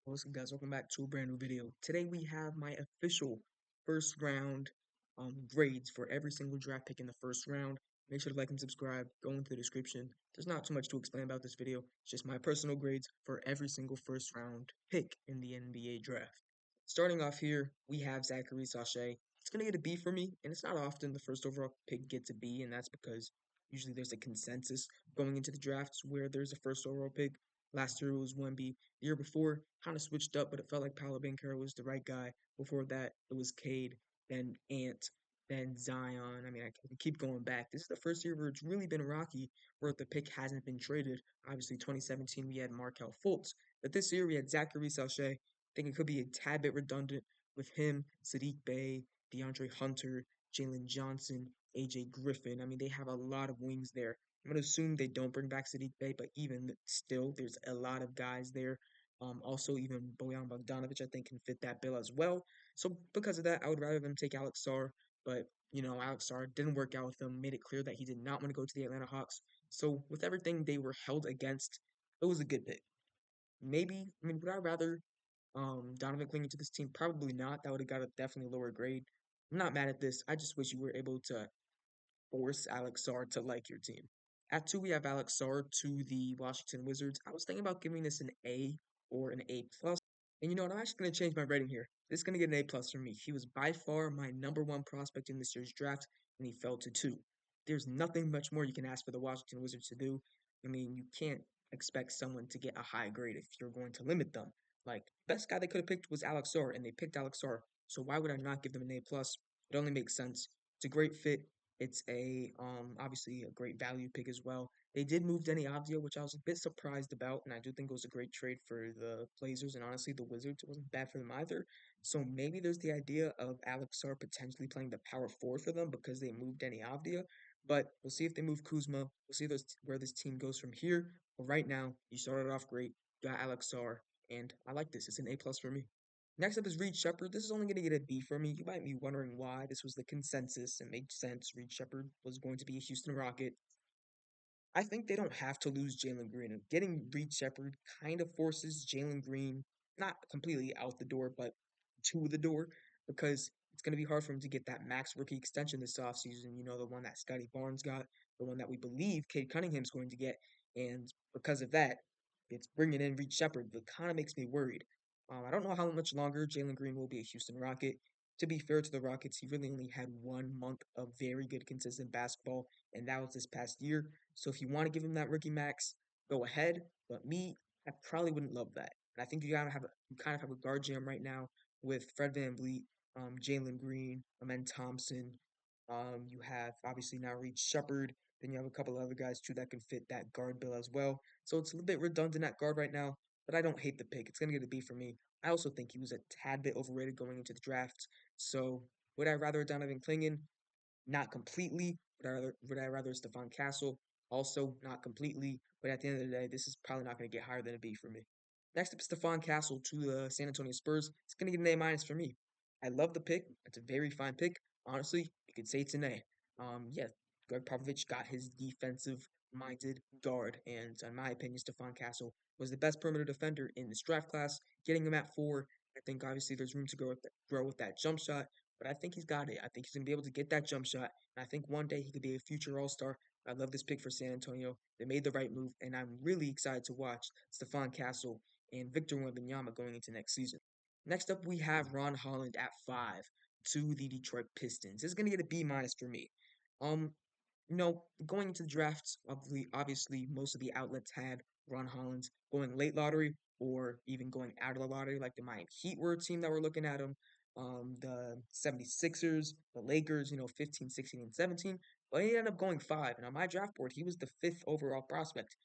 What's up, guys? Welcome back to a brand new video. Today we have my official first round grades for every single draft pick in the first round. Make sure to like and subscribe. Go into the description. There's not too much to explain about this video. It's just my personal grades for every single first round pick in the NBA draft. Starting off here, we have Zachary Sachet. It's gonna get a B for me, and it's not often the first overall pick gets a B, and that's because usually there's a consensus going into the drafts where there's a first overall pick. Last year it was 1B. The year before, kind of switched up, but it felt like Paolo Banchero was the right guy. Before that, it was Cade, then Ant, then Zion. I mean, I can keep going back. This is the first year where it's really been rocky, where the pick hasn't been traded. Obviously, 2017 we had Markelle Fultz, but this year we had Zachary Sachet. I think it could be a tad bit redundant with him, Sadiq Bey, DeAndre Hunter, Jalen Johnson, AJ Griffin. I mean, they have a lot of wings there. I'm gonna assume they don't bring back Sadiq Bey, but even still, there's a lot of guys there. Also, even Bojan Bogdanovic, I think, can fit that bill as well. So because of that, I would rather them take Alex Sarr. But Alex Sarr didn't work out with them. Made it clear that he did not want to go to the Atlanta Hawks. So with everything they were held against, it was a good pick. Maybe, I mean, would I rather Donovan clinging to this team? Probably not. That would have got a definitely lower grade. I'm not mad at this. I just wish you were able to force Alex Sarr to like your team. At two, we have Alex Sarr to the Washington Wizards. I was thinking about giving this an A or an A plus. And you know what? I'm actually going to change my rating here. This is going to get an A plus from me. He was by far my number one prospect in this year's draft, and he fell to two. There's nothing much more you can ask for the Washington Wizards to do. I mean, you can't expect someone to get a high grade if you're going to limit them. Like, best guy they could have picked was Alex Sarr, and they picked Alex Sarr. So why would I not give them an A plus? It only makes sense. It's a great fit. It's a obviously a great value pick as well. They did move Denny Avdia, which I was a bit surprised about, and I do think it was a great trade for the Blazers and honestly the Wizards. It wasn't bad for them either. So maybe there's the idea of Alex Sarr potentially playing the power forward for them because they moved Denny Avdia. But we'll see if they move Kuzma. We'll see where this team goes from here. But right now, you started off great. You got Alex Sarr, and I like this. It's an A plus for me. Next up is Reed Shepard. This is only going to get a B for me. You might be wondering why. This was the consensus. It made sense. Reed Shepard was going to be a Houston Rocket. I think they don't have to lose Jalen Green. And getting Reed Shepard kind of forces Jalen Green not completely out the door, but to the door because it's going to be hard for him to get that max rookie extension this offseason. You know, the one that Scotty Barnes got, the one that we believe Cade Cunningham's going to get. And because of that, it's bringing in Reed Shepard that kind of makes me worried. I don't know how much longer Jalen Green will be a Houston Rocket. To be fair to the Rockets, he really only had 1 month of very good, consistent basketball, and that was this past year. So if you want to give him that rookie max, go ahead. But me, I probably wouldn't love that. And I think you kind of have a guard jam right now with Fred VanVleet, Jalen Green, Amen Thompson. You have obviously now Reed Shepard. Then you have a couple of other guys too that can fit that guard bill as well. So it's a little bit redundant at guard right now, but I don't hate the pick. It's gonna get a B for me. I also think he was a tad bit overrated going into the draft. So would I rather Donovan Clingan? Not completely. Would I rather Stephon Castle? Also not completely. But at the end of the day, this is probably not going to get higher than a B for me. Next up, Stephon Castle to the San Antonio Spurs. It's going to get an A minus for me. I love the pick. It's a very fine pick. Honestly, you could say it's an A. Yeah, Greg Popovich got his defensive-minded guard, and in my opinion, Stephon Castle was the best perimeter defender in this draft class. Getting him at 4, I think obviously there's room to grow with that jump shot, but I think he's got it. I think he's going to be able to get that jump shot, and I think one day he could be a future All-Star. I love this pick for San Antonio. They made the right move, and I'm really excited to watch Stephon Castle and Victor Wembanyama going into next season. Next up, we have Ron Holland at 5 to the Detroit Pistons. This is going to get a B minus for me. Um, Going into the drafts, obviously, most of the outlets had Ron Holland going late lottery or even going out of the lottery, like the Miami Heat were a team that were looking at him. The 76ers, the Lakers, 15, 16, and 17. But he ended up going 5. And on my draft board, he was the 5th overall prospect.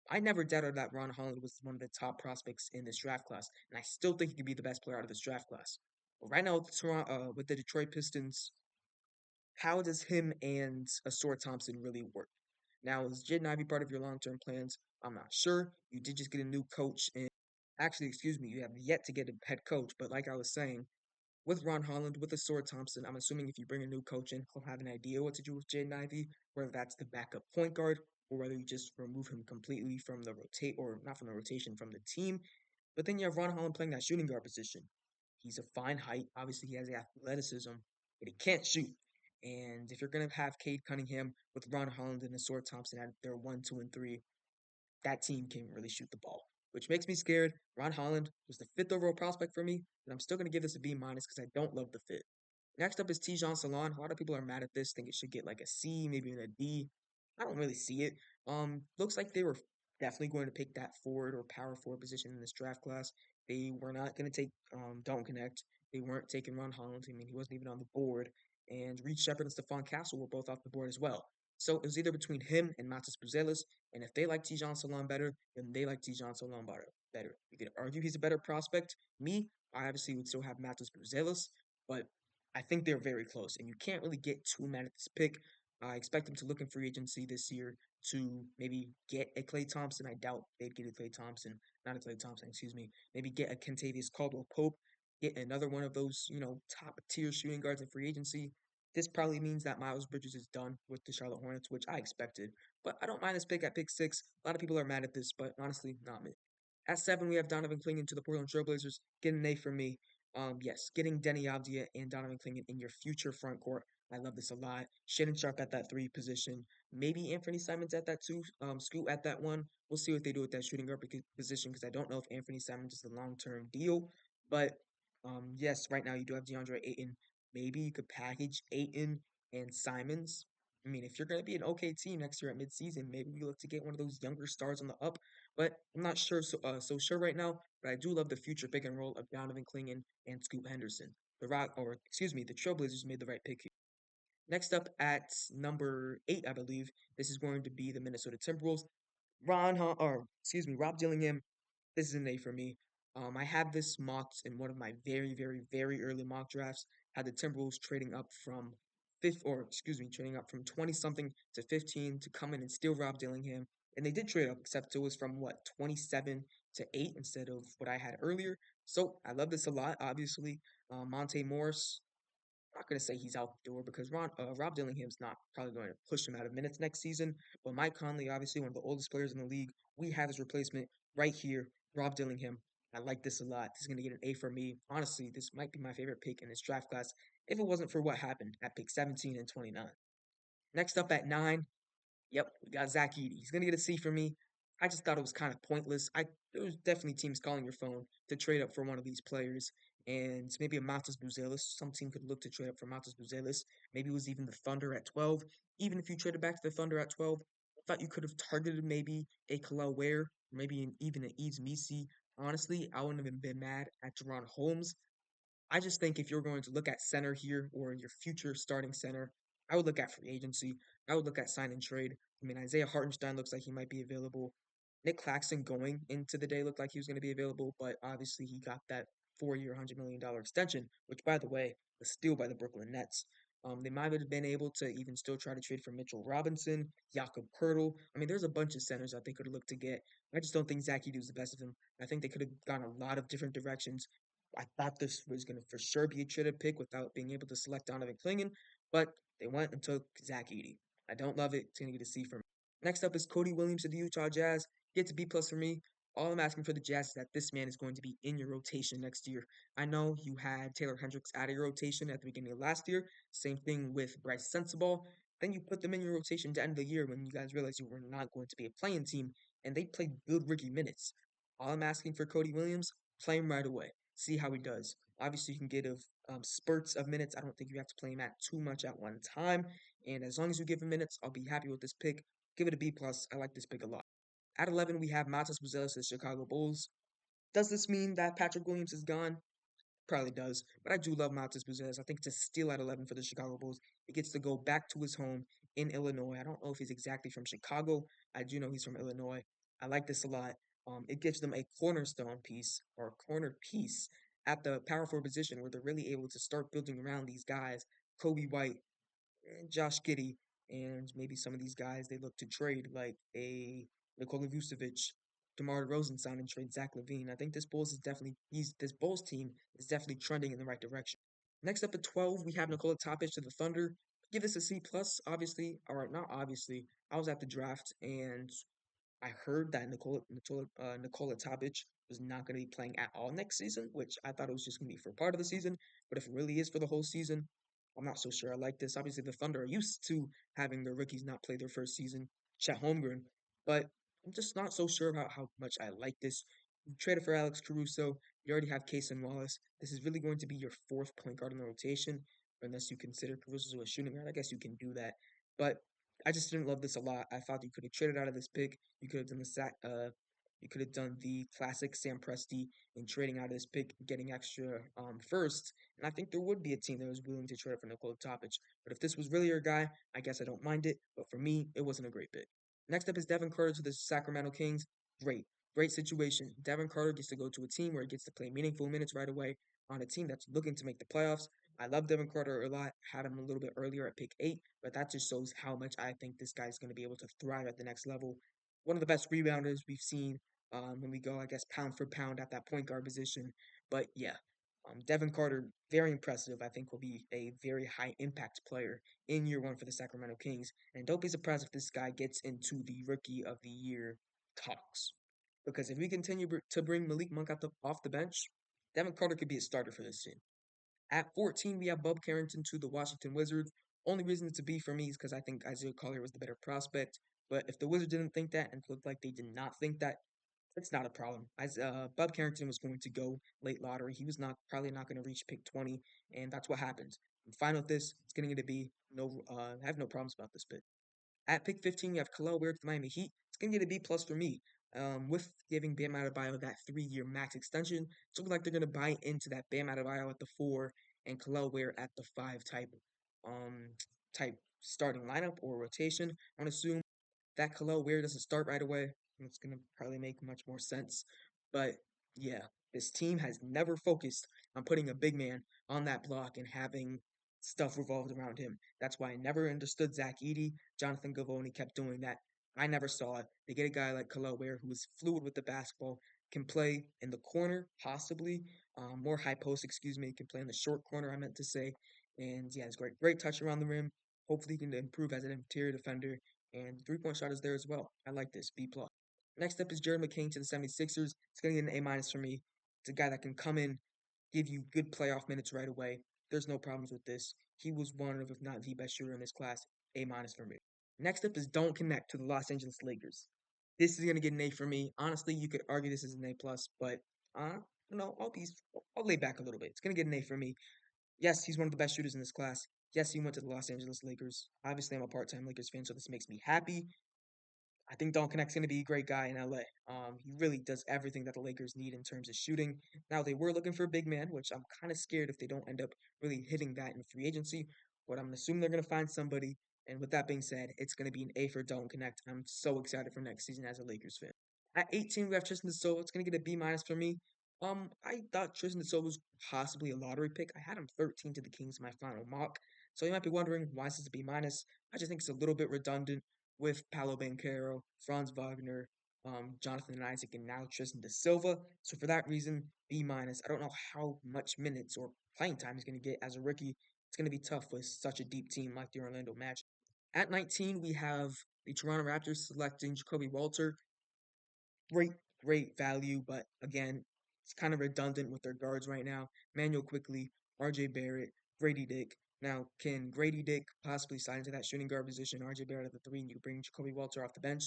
I never doubted that Ron Holland was one of the top prospects in this draft class. And I still think he could be the best player out of this draft class. But right now, with the Detroit Pistons, how does him and Asor Thompson really work? Now, is Jaden Ivey part of your long-term plans? I'm not sure. You did just get a new coach, and actually, excuse me, you have yet to get a head coach. But like I was saying, with Ron Holland, with Asor Thompson, I'm assuming if you bring a new coach in, he'll have an idea what to do with Jaden Ivey, whether that's the backup point guard or whether you just remove him completely from the rotate or not from the rotation from the team. But then you have Ron Holland playing that shooting guard position. He's a fine height. Obviously, he has the athleticism, but he can't shoot. And if you're going to have Cade Cunningham with Ron Holland and Asor Thompson at their 1, 2, and 3, that team can't really shoot the ball, which makes me scared. Ron Holland was the fifth overall prospect for me, but I'm still going to give this a B minus because I don't love the fit. Next up is Tijan Salon. A lot of people are mad at this, think it should get like a C, maybe even a D. I don't really see it. Looks like they were definitely going to pick that forward or power forward position in this draft class. They were not going to take Don't Connect. They weren't taking Ron Holland. I mean, he wasn't even on the board. And Reed Shepard and Stephon Castle were both off the board as well. So it was either between him and Matas Buzelis. And if they like Tijan Salon better, then they like Tijan Salon better. You could argue he's a better prospect. Me, I obviously would still have Matas Buzelis, but I think they're very close, and you can't really get too mad at this pick. I expect them to look in free agency this year to maybe get a Klay Thompson. I doubt they'd get a Klay Thompson, not a Klay Thompson, excuse me. Maybe get a Kentavious Caldwell Pope, get another one of those, top tier shooting guards in free agency. This probably means that Miles Bridges is done with the Charlotte Hornets, which I expected. But I don't mind this pick at pick 6. A lot of people are mad at this, but honestly, not me. At 7, we have Donovan Clingan to the Portland Trailblazers. Get an A from me. Yes, getting Denny Avdia and Donovan Clingan in your future front court. I love this a lot. Shannon Sharp at that 3 position. Maybe Anthony Simons at that 2. Scoot at that 1. We'll see what they do with that shooting guard position because I don't know if Anthony Simons is a long-term deal. But yes, right now you do have DeAndre Ayton. Maybe you could package Ayton and Simons. I mean, if you're going to be an okay team next year at midseason, maybe you look to get one of those younger stars on the up. But I'm not sure so sure right now. But I do love the future pick and roll of Donovan Clingan and Scoot Henderson. The Trailblazers made the right pick here. Next up at number 8, I believe this is going to be the Minnesota Timberwolves. Rob Dillingham. This is an A for me. I had this mocked in one of my very, very, very early mock drafts. Had the Timberwolves trading up from 20 something to 15 to come in and steal Rob Dillingham. And they did trade up, except it was from 27 to 8 instead of what I had earlier. So I love this a lot. Obviously, Monte Morris, not going to say he's out the door because Rob Dillingham's not probably going to push him out of minutes next season. But Mike Conley, obviously one of the oldest players in the league, we have his replacement right here, Rob Dillingham. I like this a lot. This is going to get an A for me. Honestly, this might be my favorite pick in this draft class if it wasn't for what happened at pick 17 and 29. Next up at 9, yep, we got Zach Edey. He's gonna get a C for me. I just thought it was kind of pointless. There was definitely teams calling your phone to trade up for one of these players, and maybe a Matas Buzelis. Some team could look to trade up for Matas Buzelis. Maybe it was even the Thunder at 12. Even if you traded back to the Thunder at 12, I thought you could have targeted maybe a Kalel Ware, maybe even an Eves Misi. Honestly, I wouldn't have been mad at Jerron Holmes. I just think if you're going to look at center here or your future starting center, I would look at free agency. I would look at sign and trade. I mean, Isaiah Hartenstein looks like he might be available. Nick Claxton going into the day looked like he was going to be available, but obviously he got that 4 year, $100 million extension, which, by the way, was steal by the Brooklyn Nets. They might have been able to even still try to trade for Mitchell Robinson, Jakob Pertl. I mean, there's a bunch of centers that they could have looked to get. I just don't think Zach Edey was the best of them. I think they could have gone a lot of different directions. I thought this was going to for sure be a traded pick without being able to select Donovan Clingan, but they went and took Zach Edey. I don't love it. It's going to get a C for me. Next up is Cody Williams of the Utah Jazz. Gets a B plus for me. All I'm asking for the Jazz is that this man is going to be in your rotation next year. I know you had Taylor Hendricks out of your rotation at the beginning of last year. Same thing with Bryce Sensabaugh. Then you put them in your rotation to end the year when you guys realized you were not going to be a playing team, and they played good rookie minutes. All I'm asking for Cody Williams, play him right away. See how he does. Obviously, you can get spurts of minutes. I don't think you have to play him at too much at one time. And as long as you give him minutes, I'll be happy with this pick. Give it a B plus. I like this pick a lot. At 11, we have Matas Buzelis of the Chicago Bulls. Does this mean that Patrick Williams is gone? Probably does, but I do love Matas Buzelis. I think it's a steal at 11 for the Chicago Bulls. He gets to go back to his home in Illinois. I don't know if he's exactly from Chicago. I do know he's from Illinois. I like this a lot. It gives them a cornerstone piece or corner piece at the power forward position where they're really able to start building around these guys, Kobe White, and Josh Giddey, and maybe some of these guys they look to trade, like a Nikola Vucevic, DeMar DeRozan sign and trade Zach LaVine. I think this Bulls team is definitely trending in the right direction. Next up at 12, we have Nikola Topic to the Thunder. Give this a C plus, obviously. All right, not obviously. I was at the draft and I heard that Nikola Topic was not going to be playing at all next season, which I thought it was just going to be for part of the season. But if it really is for the whole season, I'm not so sure I like this. Obviously, the Thunder are used to having their rookies not play their first season, Chet Holmgren, but I'm just not so sure about how much I like this. You traded for Alex Caruso. You already have Cason Wallace. This is really going to be your fourth point guard in the rotation, unless you consider Caruso a shooting guard. I guess you can do that. But I just didn't love this a lot. I thought you could have traded out of this pick. You could have done the you could have done the classic Sam Presti in trading out of this pick, getting extra first. And I think there would be a team that was willing to trade for Nikola Topic. But if this was really your guy, I guess I don't mind it. But for me, it wasn't a great pick. Next up is Devin Carter to the Sacramento Kings. Great. Great situation. Devin Carter gets to go to a team where he gets to play meaningful minutes right away on a team that's looking to make the playoffs. I love Devin Carter a lot. Had him a little bit earlier at pick 8, but that just shows how much I think this guy's going to be able to thrive at the next level. One of the best rebounders we've seen when we go, I guess, pound for pound at that point guard position. But yeah, Devin Carter, very impressive. I think will be a very high impact player in year one for the Sacramento Kings. And don't be surprised if this guy gets into the Rookie of the Year talks. Because if we continue to bring Malik Monk off the bench, Devin Carter could be a starter for this team. At 14, we have Bub Carrington to the Washington Wizards. Only reason it's a B for me is because I think Isaiah Collier was the better prospect. But if the Wizards didn't think that and looked like they did not think that, it's not a problem. As Bub Carrington was going to go late lottery, he was not probably not going to reach pick 20, and that's what happened. I'm fine with this. It's going to be no. I have no problems about this pick. At pick 15, we have Khalil Ware to the Miami Heat. It's going to get a B plus for me. With giving Bam Adebayo that 3-year max extension, it's looking like they're going to buy into that Bam Adebayo at the 4 and Khalil Ware at the 5 um, type starting lineup or rotation. I'm going to assume that Khalil Ware doesn't start right away. It's going to probably make much more sense. But yeah, this team has never focused on putting a big man on that block and having stuff revolved around him. That's why I never understood Zach Edey. Jonathan Gavoni kept doing that. I never saw it. They get a guy like Khalil Ware who is fluid with the basketball, can play in the corner, possibly, more high post, excuse me, can play in the short corner, I meant to say. And yeah, it's great touch around the rim. Hopefully, he can improve as an interior defender and three-point shot is there as well. I like this, B+. Next up is Jared McCain to the 76ers. It's going to get an A- for me. It's a guy that can come in, give you good playoff minutes right away. There's no problems with this. He was one of, if not the best shooter in this class. A- for me. Next up is Don't Connect to the Los Angeles Lakers. This is going to get an A for me. Honestly, you could argue this is an A+, but no, I'll lay back a little bit. It's going to get an A for me. Yes, he's one of the best shooters in this class. Yes, he went to the Los Angeles Lakers. Obviously, I'm a part-time Lakers fan, so this makes me happy. I think Don Connect's going to be a great guy in LA. He really does everything that the Lakers need in terms of shooting. Now, they were looking for a big man, which I'm kind of scared if they don't end up really hitting that in free agency. But I'm assuming they're going to find somebody. And with that being said, it's going to be an A for Don't Connect. I'm so excited for next season as a Lakers fan. At 18, we have Tristan Silva. It's going to get a B- for me. I thought Tristan Silva was possibly a lottery pick. I had him 13 to the Kings in my final mock. So you might be wondering, why is this a B-? I just think it's a little bit redundant with Paolo Banchero, Franz Wagner, Jonathan Isaac, and now Tristan De Silva. So for that reason, B-. I don't know how much minutes or playing time he's going to get as a rookie. It's going to be tough with such a deep team like the Orlando Magic. At 19, we have the Toronto Raptors selecting Jacoby Walter. Great value, but again, it's kind of redundant with their guards right now. Manuel Quickly, RJ Barrett, Grady Dick. Now, can Grady Dick possibly slide into that shooting guard position? RJ Barrett at the 3, and you bring Jacoby Walter off the bench?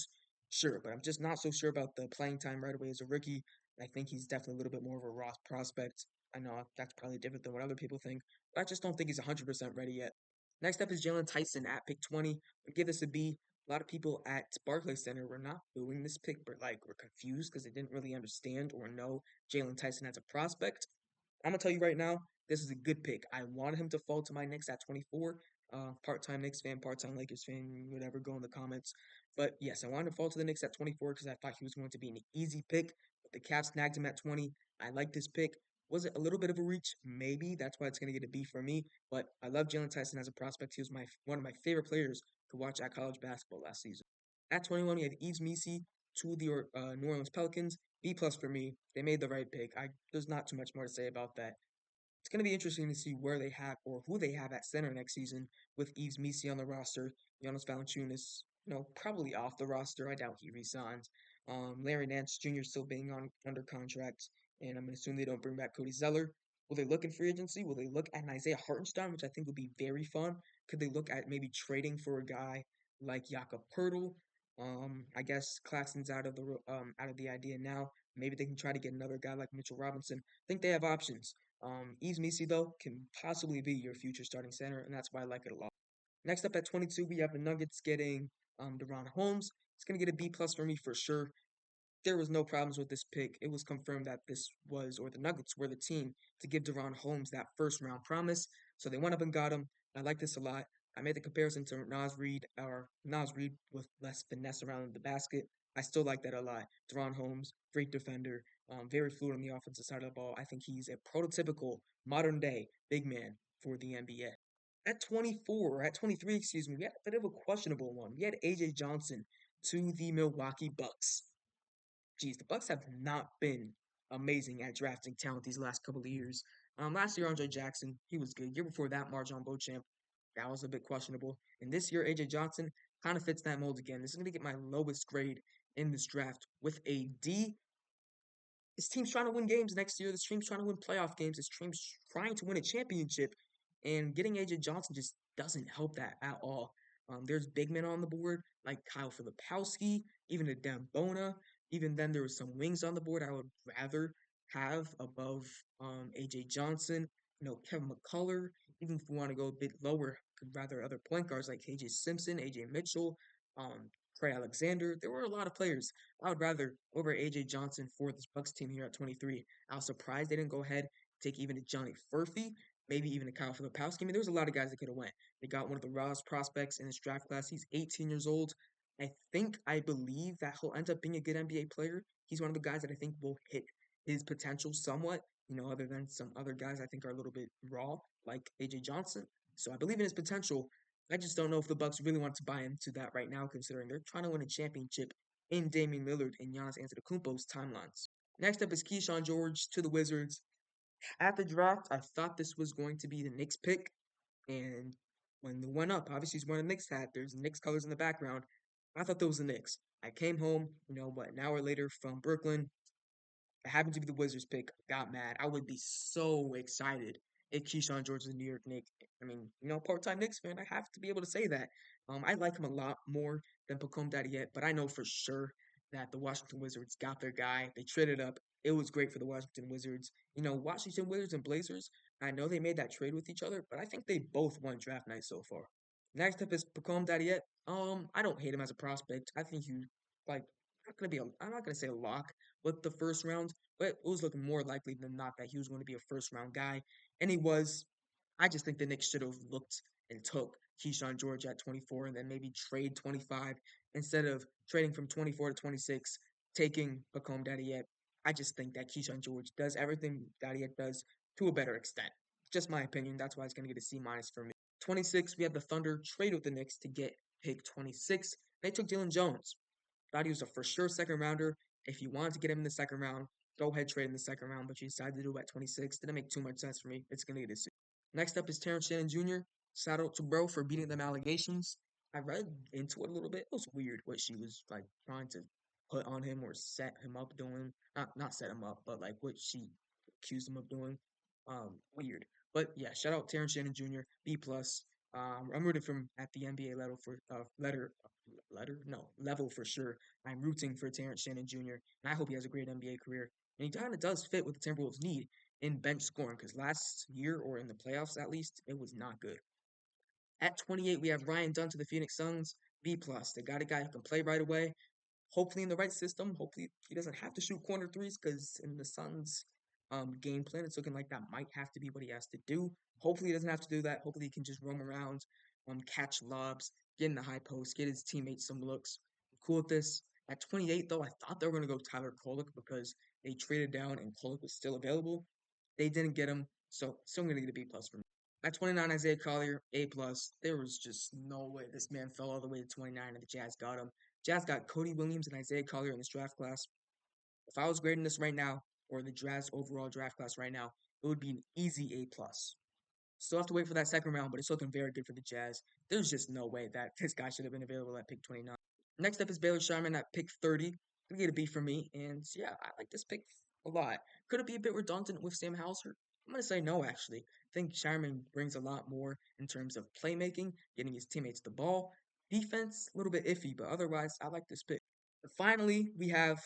Sure, but I'm just not so sure about the playing time right away as a rookie. I think he's definitely a little bit more of a raw prospect. I know that's probably different than what other people think, but I just don't think he's 100% ready yet. Next up is Jalen Tyson at pick 20. I'd give this a B. A lot of people at Barclays Center were not booing this pick, but like were confused because they didn't really understand or know Jalen Tyson as a prospect. I'm gonna tell you right now, this is a good pick. I wanted him to fall to my Knicks at 24. Part-time Knicks fan, part-time Lakers fan, whatever, go in the comments. But yes, I wanted to fall to the Knicks at 24 because I thought he was going to be an easy pick. But the Cavs snagged him at 20. I like this pick. Was it a little bit of a reach? Maybe. That's why it's going to get a B for me. But I love Jalen Tyson as a prospect. He was one of my favorite players to watch at college basketball last season. At 21, we have Yves Missi to the New Orleans Pelicans. B plus for me. They made the right pick. There's not too much more to say about that. It's going to be interesting to see where they have or who they have at center next season with Yves Missi on the roster. Jonas Valanciunas, probably off the roster. I doubt he resigns. Larry Nance Jr. still being on under contract, and I'm gonna assume they don't bring back Cody Zeller. Will they look in free agency? Will they look at an Isaiah Hartenstein, which I think would be very fun? Could they look at maybe trading for a guy like Jakob Poeltl? I guess Claxton's out of the idea now. Maybe they can try to get another guy like Mitchell Robinson. I think they have options. Yves Missi, though, can possibly be your future starting center, and that's why I like it a lot. Next up at 22, we have the Nuggets getting DeRon Holmes. It's going to get a B plus for me for sure. There was no problems with this pick. It was confirmed that this was, or the Nuggets were the team to give DeRon Holmes that first round promise. So they went up and got him. I like this a lot. I made the comparison to Nas Reed with less finesse around the basket. I still like that a lot. DeRon Holmes, great defender, very fluid on the offensive side of the ball. I think he's a prototypical modern day big man for the NBA. At 24, or at 23, excuse me, we had a bit of a questionable one. We had AJ Johnson to the Milwaukee Bucks. Geez, the Bucks have not been amazing at drafting talent these last couple of years. Last year, Andre Jackson, he was good. Year before that, Marjon Beauchamp, that was a bit questionable. And this year, AJ Johnson kind of fits that mold again. This is going to get my lowest grade in this draft with a D. This team's trying to win games next year. This team's trying to win playoff games. This team's trying to win a championship. And getting AJ Johnson just doesn't help that at all. There's big men on the board like Kyle Filipowski, even a Dembona. Even then, there was some wings on the board I would rather have above AJ Johnson. Kevin McCullough. Even if we want to go a bit lower, could rather other point guards like KJ Simpson, AJ Mitchell, Trey Alexander. There were a lot of players I would rather over AJ Johnson for this Bucks team here at 23. I was surprised they didn't go ahead take even a Johnny Furphy, maybe even a Kyle Filipowski. I mean, there was a lot of guys that could have went. They got one of the rawest prospects in this draft class. He's 18 years old. I believe that he'll end up being a good NBA player. He's one of the guys that I think will hit his potential somewhat. Other than some other guys I think are a little bit raw, like AJ Johnson. So I believe in his potential. I just don't know if the Bucks really want to buy into that right now, considering they're trying to win a championship in Damian Lillard and Giannis Antetokounmpo's timelines. Next up is Keyshawn George to the Wizards. At the draft, I thought this was going to be the Knicks pick, and when they went up, obviously he's wearing a Knicks hat. There's Knicks colors in the background. I thought that was the Knicks. I came home, what, an hour later from Brooklyn, it happened to be the Wizards pick. Got mad. I would be so excited if Keyshawn George is a New York Knick. I mean, part-time Knicks fan, I have to be able to say that. I like him a lot more than Pacome Daddy, but I know for sure that the Washington Wizards got their guy. They traded up. It was great for the Washington Wizards. Washington Wizards and Blazers, I know they made that trade with each other, but I think they both won draft night so far. Next up is Pacome Daddy. I don't hate him as a prospect. I think he like I'm not gonna say a lock with the first round, but it was looking more likely than not that he was going to be a first round guy. And he was. I just think the Knicks should have looked and took Keyshawn George at 24 and then maybe trade 25 instead of trading from 24 to 26, taking Pacome Daddy. I just think that Keyshawn George does everything Daddy does to a better extent. Just my opinion. That's why it's going to get a C minus for me. 26, we have the Thunder trade with the Knicks to get pick 26. They took Dylan Jones. Thought he was a for sure second rounder. If you wanted to get him in the second round, go ahead trade in the second round, but you decided to do it at 26. Didn't make too much sense for me. It's going to get a C. Next up is Terrence Shannon Jr. Shout out to bro for beating them allegations. I read into it a little bit. It was weird what she was like trying to put on him or set him up doing. Not set him up, but like what she accused him of doing. Weird. But yeah, shout out Terrence Shannon Jr. B plus. I'm rooting for him at the NBA level for level for sure. I'm rooting for Terrence Shannon Jr. and I hope he has a great NBA career. And he kind of does fit what the Timberwolves need in bench scoring because last year or in the playoffs at least it was not good. At 28, we have Ryan Dunn to the Phoenix Suns. B plus. They got a guy who can play right away. Hopefully in the right system. Hopefully he doesn't have to shoot corner threes because in the Suns game plan, it's looking like that might have to be what he has to do. Hopefully he doesn't have to do that. Hopefully he can just roam around, catch lobs, get in the high post, get his teammates some looks. I'm cool with this. At 28, though, I thought they were going to go Tyler Kolek because they traded down and Kolek was still available. They didn't get him, so still going to get a B plus from me. At 29, Isaiah Collier, A plus. There was just no way this man fell all the way to 29 and the Jazz got him. Jazz got Cody Williams and Isaiah Collier in this draft class. If I was grading this right now, or the Jazz overall draft class right now, it would be an easy A plus. Still have to wait for that second round, but it's looking very good for the Jazz. There's just no way that this guy should have been available at pick 29. Next up is Baylor Sharman at pick 30. gonna get a B for me. And yeah, I like this pick a lot. Could it be a bit redundant with Sam Hauser? I'm gonna say no, actually. I think Sherman brings a lot more in terms of playmaking, getting his teammates the ball. Defense, a little bit iffy, but otherwise, I like this pick. Finally, we have